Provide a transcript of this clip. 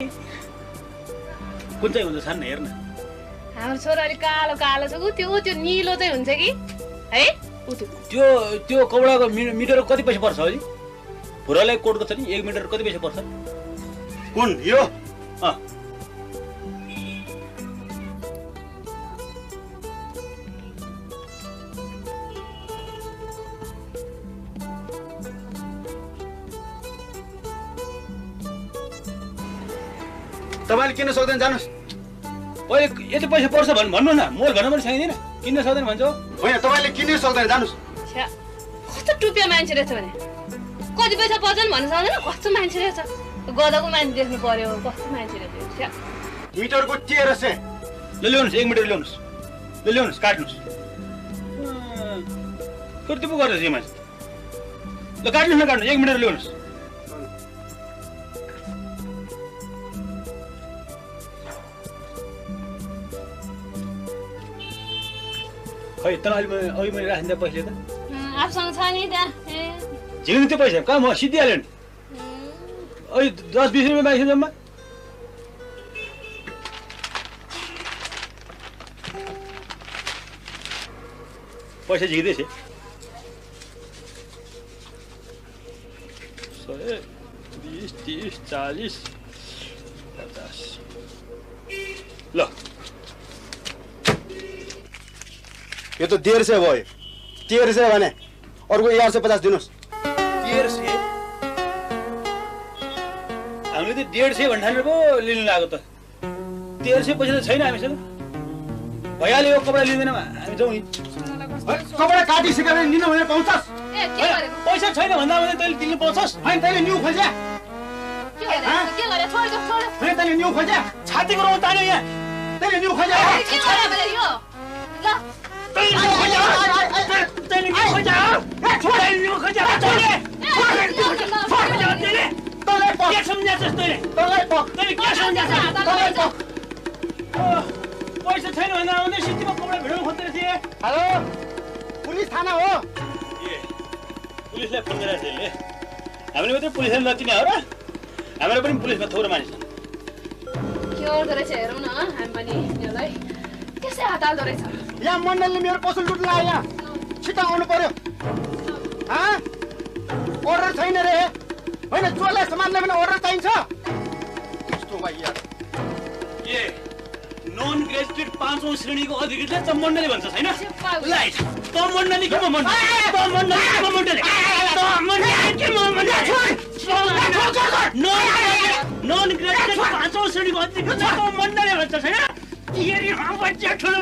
कुन चाहिँ हुन्छ छान्न हेर्न हाम्रो छोरा अलि कालो कालो छ उ त्यो निलो चाहिँ हुन्छ कि है उ त्यो कपडाको मिटर कति पैसा पर्छ अलि भुरालाई कोटको छ नि 1 मिटर कति पैसा पर्छ कुन यो तपाईले किन्न सक्दैन जानुस् अहिले यति पैसा पर्छ भन्नु न मोल भन्न पनि सकिँदैन किन्न सक्दैन भन्छ होइन तपाईले किन्न सक्दैन जानुस् कस्तो टुपिया मान्छे रहेछ भने कति पैसा पर्छ नि भन्न सक्दैन कस्तो मान्छे रहेछ गदाको मान्छे देख्नु पर्यो कस्तो मान्छे रहेछ मिटरको 1300 ल ल्याउनुस् 1 मिटर ल्याउनुस् ल ल्याउनुस् काट्नुस् कति पो गर्दैछ यो मान्छे ल काट्नुस् न काट्नुस् 1 मिटर ल्याउनुस् खै त अघि मैले राखिदिँदा पहिले त आफूसँग छ नि त्यहाँ झिक्नु त्यो पैसा कहाँ म सिद्धिहाल्यो नि अहिले 10-20 रुपियाँ बाँकी छ जम्मा पैसा झिक्दैछ 100 20 30 40 50 ल यो त 150 भयो 1300 भने अर्को 1150 दिनुस् 1300 हामीले त 150 भन्ठानेर पो लिनु लाग्यो त 1300 पैसा त छैन हामीसँग भइहाल्यो यो कपडा लिँदैनौँ हामी जाउँ नि कपडा काटिसकेर लिनु भने पाउँछस् पैसा छैन भन्दा भने तैँले दिनु पाउँछस् होइन तैँले न्यू खोज्या के गरे छोड होइन तैँले न्यू खोज्या छातीको रौँ तान्यो यहाँ तैँले न्यू खोज्या के गरे भने यो ल पैसा छैन भन्दा आउँदै सिटीमा कपडा भिडाउनु खोज्दै थिए हेलो पुलिस थाना हो पुलिसलाई फोन गरेर थिए हामीले मात्रै पुलिसलाई नचिने हो र हाम्रो पनि पुलिसमा थोरै मानिस के गर्दो रहेछ हेरौँ न हामी पनि यसलाई त्यसै हात हाल्दो रहेछ यहाँ मण्डलले मेरो पसल लुट्न आयो यहाँ छिटो आउनु पर्यो अर्डर छैन रे होइन चोरलाई सामानले पनि अर्डर चाहिन्छ यस्तो भइया के नन ग्रेजुएट 5औं श्रेणीको अधिकृतले त मण्डली भन्छ छैन लाइट त मण्डली के म मण्डली त मण्डली के म मण्डली त मण्डली के म मण्डली नन ग्रेजुएट 5औं श्रेणीको अधिकृतले त मण्डली भन्छ छैन तेरी हम बच्चा ठुलो